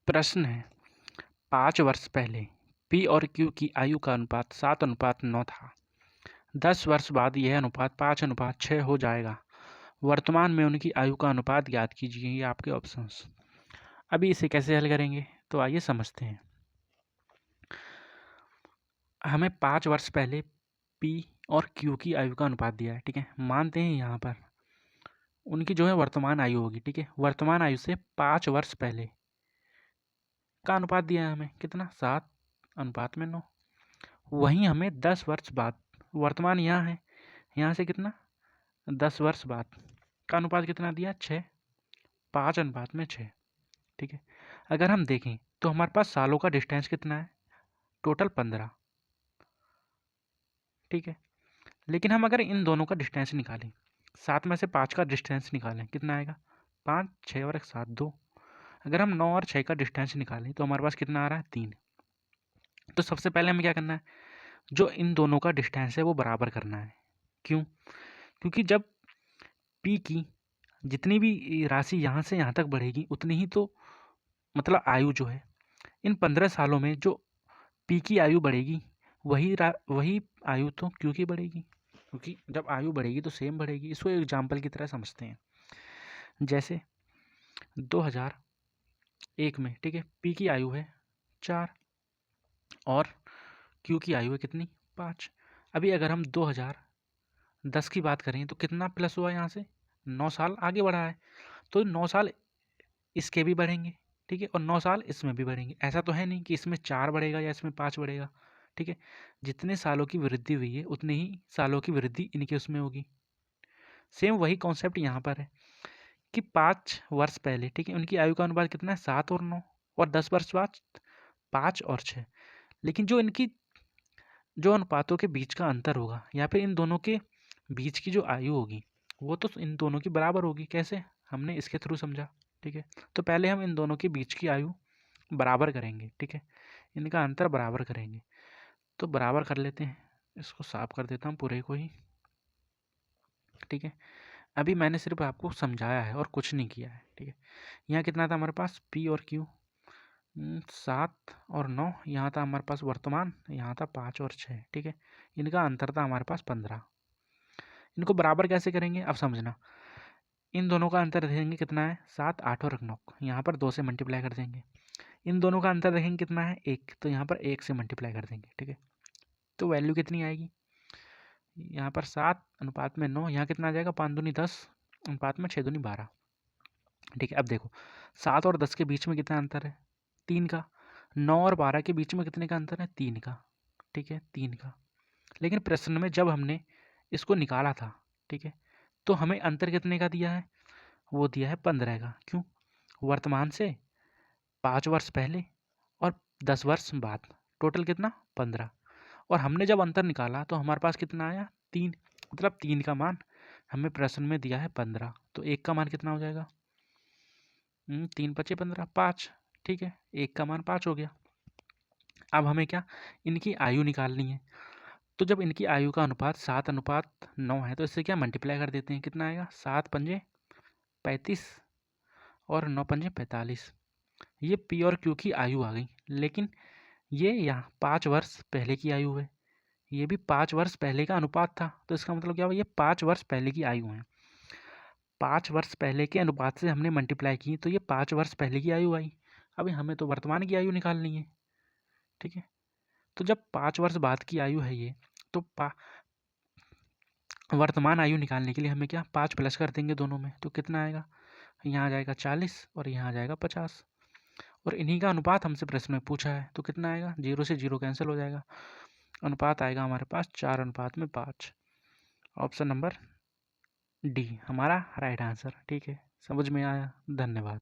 प्रश्न है, 5 वर्ष पहले पी और क्यू की आयु का अनुपात 7:9 था। 10 वर्ष बाद यह अनुपात 5:6 हो जाएगा। वर्तमान में उनकी आयु का अनुपात ज्ञात कीजिए। ये आपके ऑप्शंस। अभी इसे कैसे हल करेंगे, तो आइए समझते हैं। हमें 5 वर्ष पहले पी और क्यू की आयु का अनुपात दिया है, ठीक है। मानते हैं यहाँ पर उनकी जो है वर्तमान आयु होगी, ठीक है। वर्तमान आयु से 5 वर्ष पहले का अनुपात दिया है हमें, कितना, 7:9। वहीं हमें 10 वर्ष बाद, वर्तमान यहाँ है, यहाँ से कितना, 10 वर्ष बाद का अनुपात कितना दिया, 6, 5:6, ठीक है। अगर हम देखें तो हमारे पास सालों का डिस्टेंस कितना है, टोटल 15, ठीक है। लेकिन हम अगर इन दोनों का डिस्टेंस निकालें, 7 में से 5 का डिस्टेंस निकालें, कितना आएगा, 5, 6 और 1 7, 2। अगर हम 9 और 6 का डिस्टेंस निकालें तो हमारे पास कितना आ रहा है, 3। तो सबसे पहले हमें क्या करना है, जो इन दोनों का डिस्टेंस है वो बराबर करना है। क्यों? क्योंकि जब पी की जितनी भी राशि यहाँ से यहाँ तक बढ़ेगी उतनी ही तो मतलब आयु जो है इन 15 सालों में जो पी की आयु बढ़ेगी वही आयु तो क्यू की बढ़ेगी, क्योंकि जब आयु बढ़ेगी तो सेम बढ़ेगी। इसको एग्जाम्पल की तरह समझते हैं। जैसे 2001 में, ठीक है, पी की आयु है 4 और क्यू की आयु है कितनी, 5। अभी अगर हम 2010 की बात करें तो कितना प्लस हुआ, यहाँ से 9 साल आगे बढ़ा है, तो 9 साल इसके भी बढ़ेंगे, ठीक है, और 9 साल इसमें भी बढ़ेंगे। ऐसा तो है नहीं कि इसमें 4 बढ़ेगा या इसमें 5 बढ़ेगा, ठीक है। जितने सालों की वृद्धि हुई है उतने ही सालों की वृद्धि इनके उसमें होगी। सेम वही कॉन्सेप्ट यहाँ पर है कि 5 वर्ष पहले, ठीक है, उनकी आयु का अनुपात कितना है, 7 और 9, और 10 वर्ष बाद 5 और 6। लेकिन जो इनकी जो अनुपातों के बीच का अंतर होगा या फिर इन दोनों के बीच की जो आयु होगी वो तो इन दोनों की बराबर होगी। कैसे, हमने इसके थ्रू समझा, ठीक है। तो पहले हम इन दोनों के बीच की आयु बराबर करेंगे, ठीक है, इनका अंतर बराबर करेंगे। तो बराबर कर लेते हैं, इसको साफ कर देता हूँ पूरे को ही, ठीक है। अभी मैंने सिर्फ आपको समझाया है और कुछ नहीं किया है, ठीक है। यहाँ कितना था हमारे पास, पी और क्यू 7 और 9, यहाँ था हमारे पास वर्तमान, यहाँ था 5 और 6, ठीक है। इनका अंतर था हमारे पास 15। इनको बराबर कैसे करेंगे, अब समझना। इन दोनों का अंतर देखेंगे कितना है, 7, 8 और 9, यहाँ पर 2 से मल्टीप्लाई कर देंगे। इन दोनों का अंतर देखेंगे कितना है, 1, तो यहाँ पर 1 से मल्टीप्लाई कर देंगे, ठीक है। तो वैल्यू कितनी आएगी, यहाँ पर 7:9, यहाँ कितना आ जाएगा, 5 दूनी 10 अनुपात में 6 दूनी 12, ठीक है। अब देखो 7 और 10 के बीच में कितना अंतर है, 3 का। 9 और 12 के बीच में कितने का अंतर है, 3 का, ठीक है, 3 का। लेकिन प्रश्न में जब हमने इसको निकाला था, ठीक है, तो हमें अंतर कितने का दिया है, वो दिया है 15 का। क्यों, वर्तमान से 5 वर्ष पहले और 10 वर्ष बाद, टोटल कितना, 15। और हमने जब अंतर निकाला तो हमारे पास कितना आया, 3, मतलब 3 का मान हमें प्रश्न में दिया है 15, तो 1 का मान कितना हो जाएगा, 3 × 5 = 15, 5, ठीक है, 1 का मान 5 हो गया। अब हमें क्या, इनकी आयु निकालनी है। तो जब इनकी आयु का अनुपात 7:9 है तो इससे क्या मल्टीप्लाई कर देते हैं, कितना आएगा, 7 पंजे 35 और 9 पंजे 45। ये पी और क्यू की आयु आ गई। लेकिन ये यहाँ 5 वर्ष पहले की आयु है, ये भी 5 वर्ष पहले का अनुपात था, तो इसका मतलब क्या हुआ, ये 5 वर्ष पहले की आयु है। 5 वर्ष पहले के अनुपात से हमने मल्टीप्लाई की तो ये 5 वर्ष पहले की आयु आई। अभी हमें तो वर्तमान की आयु निकालनी है, ठीक है। तो जब 5 वर्ष बाद की आयु है ये, तो वर्तमान आयु निकालने के लिए हमें क्या, 5 प्लस कर देंगे दोनों में, तो कितना आएगा, यहाँ आ जाएगा 40 और यहाँ आ जाएगा 50। और इन्हीं का अनुपात हमसे प्रश्न में पूछा है, तो कितना आएगा, 0 से 0 कैंसिल हो जाएगा, अनुपात आएगा हमारे पास 4:5। ऑप्शन नंबर डी हमारा राइट आंसर, ठीक है। समझ में आया, धन्यवाद।